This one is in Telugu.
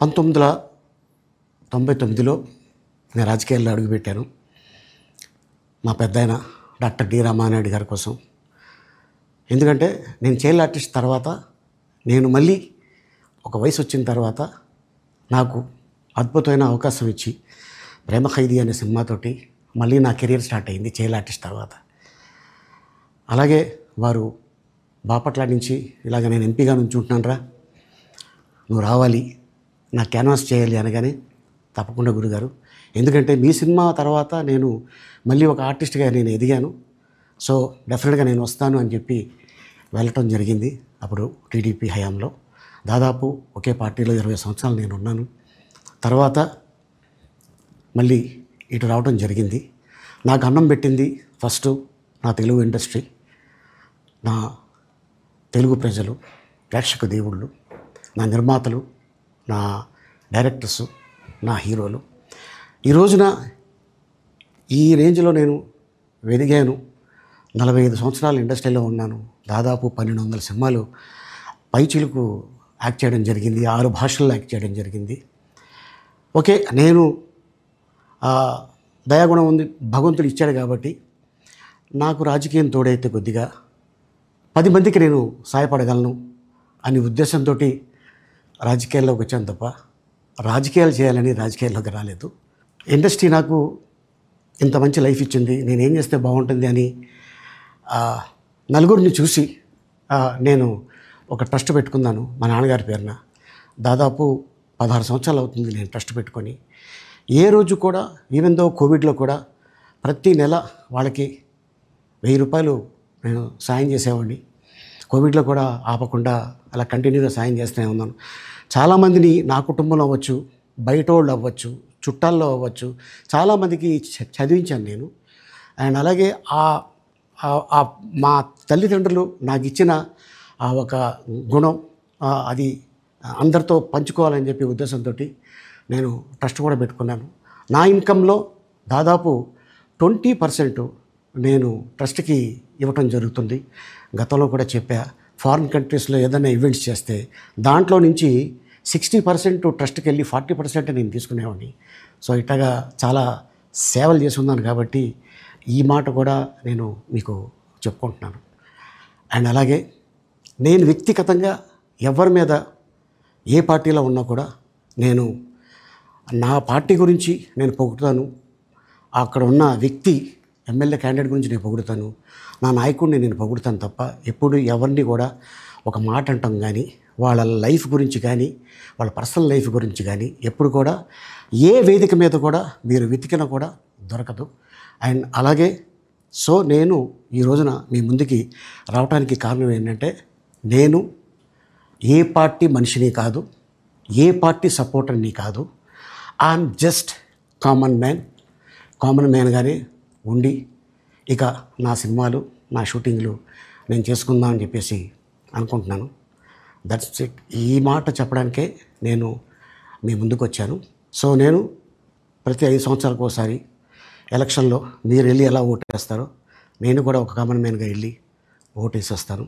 1999లో నేను రాజకీయాల్లో అడుగుపెట్టాను. మా పెద్దాయన డాక్టర్ డి రామానాయుడు గారి కోసం. ఎందుకంటే నేను చైల్డ్ ఆర్టిస్ట్ తర్వాత నేను మళ్ళీ ఒక వయసు వచ్చిన తర్వాత నాకు అద్భుతమైన అవకాశం ఇచ్చి ప్రేమ ఖైదీ అనే సినిమాతోటి మళ్ళీ నా కెరీర్ స్టార్ట్ అయింది చైల్డ్ ఆర్టిస్ట్ తర్వాత. అలాగే వారు బాపట్ల నుంచి ఇలాగ నేను ఎంపీగా నుంచుంటున్నాను రా, నువ్వు రావాలి, నా క్యాన్వాస్ చేయాలి అనగానే తప్పకుండా గురుగారు, ఎందుకంటే మీ సినిమా తర్వాత నేను మళ్ళీ ఒక ఆర్టిస్ట్గా నేను ఎదిగాను, సో డెఫినెట్గా నేను వస్తాను అని చెప్పి వెళ్ళటం జరిగింది. అప్పుడు టీడీపీ హయాంలో దాదాపు ఒకే పార్టీలో 20 సంవత్సరాలు నేను ఉన్నాను. తర్వాత మళ్ళీ ఇటు రావడం జరిగింది. నాకు అన్నం పెట్టింది ఫస్ట్ నా తెలుగు ఇండస్ట్రీ, నా తెలుగు ప్రజలు, ప్రేక్షక దేవుళ్ళు, నా నిర్మాతలు, నా డైరెక్టర్స్, నా హీరోలు. ఈ రోజున ఈ రేంజ్లో నేను వెదిగాను. 45 సంవత్సరాలు ఇండస్ట్రీలో ఉన్నాను. దాదాపు 1200 సినిమాలు పైచిలుకు యాక్ట్ చేయడం జరిగింది. 6 భాషల్లో యాక్ట్ చేయడం జరిగింది. ఓకే, నేను దయాగుణం ఉంది, భగవంతుడు ఇచ్చాడు కాబట్టి నాకు రాజకీయం తోడైతే కొద్దిగా 10 మందికి నేను సహాయపడగలను అనే ఉద్దేశంతో రాజకీయాల్లోకి వచ్చాను తప్ప రాజకీయాలు చేయాలని రాజకీయాల్లోకి రాలేదు. ఇండస్ట్రీ నాకు ఇంత మంచి లైఫ్ ఇచ్చింది, నేనేం చేస్తే బాగుంటుంది అని నలుగురిని చూసి నేను ఒక ట్రస్ట్ పెట్టుకున్నాను మా నాన్నగారి పేరున. దాదాపు 16 సంవత్సరాలు అవుతుంది నేను ట్రస్ట్ పెట్టుకొని. ఏ రోజు కూడా ఈవెన్ దో కోవిడ్లో కూడా ప్రతి నెల వాళ్ళకి 1000 రూపాయలు నేను సాయం చేసేవాడిని. కోవిడ్లో కూడా ఆపకుండా అలా కంటిన్యూగా సాయం చేస్తూనే ఉన్నాను. చాలామందిని నా కుటుంబంలో అవ్వచ్చు, బయట వాళ్ళు అవ్వచ్చు, చుట్టాల్లో అవ్వచ్చు, చాలామందికి చదివించాను నేను. అండ్ అలాగే మా తల్లిదండ్రులు నాకు ఇచ్చిన ఒక గుణం అది అందరితో పంచుకోవాలని చెప్పి ఉద్దేశంతో నేను ట్రస్ట్ కూడా పెట్టుకున్నాను. నా ఇన్కంలో దాదాపు 20% నేను ట్రస్ట్కి ఇవ్వటం జరుగుతుంది. గతంలో కూడా చెప్పా, ఫారిన్ కంట్రీస్లో ఏదైనా ఈవెంట్స్ చేస్తే దాంట్లో నుంచి 60% ట్రస్ట్కి వెళ్ళి 40% నేను తీసుకునేవాడిని. సో ఇట్లాగా చాలా సేవలు చేసి ఉన్నాను కాబట్టి ఈ మాట కూడా నేను మీకు చెప్పుకుంటున్నాను. అండ్ అలాగే నేను వ్యక్తిగతంగా ఎవరి మీద ఏ పార్టీలో ఉన్నా కూడా నేను నా పార్టీ గురించి నేను పొగుడుతాను, అక్కడ ఉన్న వ్యక్తి ఎమ్మెల్యే క్యాండిడేట్ గురించి నేను పొగుడుతాను, నా నాయకుడిని నేను పొగుడుతాను తప్ప ఎప్పుడు ఎవరిని కూడా ఒక మాట అంటాం కానీ వాళ్ళ లైఫ్ గురించి కానీ వాళ్ళ పర్సనల్ లైఫ్ గురించి కానీ ఎప్పుడు కూడా ఏ వేదిక మీద కూడా మీరు వెతికినా కూడా దొరకదు. అండ్ అలాగే సో నేను ఈ రోజున మీ ముందుకి రావడానికి కారణం ఏంటంటే నేను ఏ పార్టీ మనిషిని కాదు, ఏ పార్టీ సపోర్టర్ని కాదు, ఐఎమ్ జస్ట్ కామన్ మ్యాన్గానే ఉండి ఇక నా సినిమాలు నా షూటింగ్లు నేను చేసుకుందాం అని చెప్పేసి అనుకుంటున్నాను. That's it. ఈ మాట చెప్పడానికే నేను మీ ముందుకు వచ్చాను. సో నేను ప్రతి 5 సంవత్సరాలకు ఒకసారి ఎలక్షన్లో మీరు వెళ్ళి ఎలా ఓటేస్తారో నేను కూడా ఒక కామన్ మ్యాన్గా వెళ్ళి ఓటేసి వస్తాను.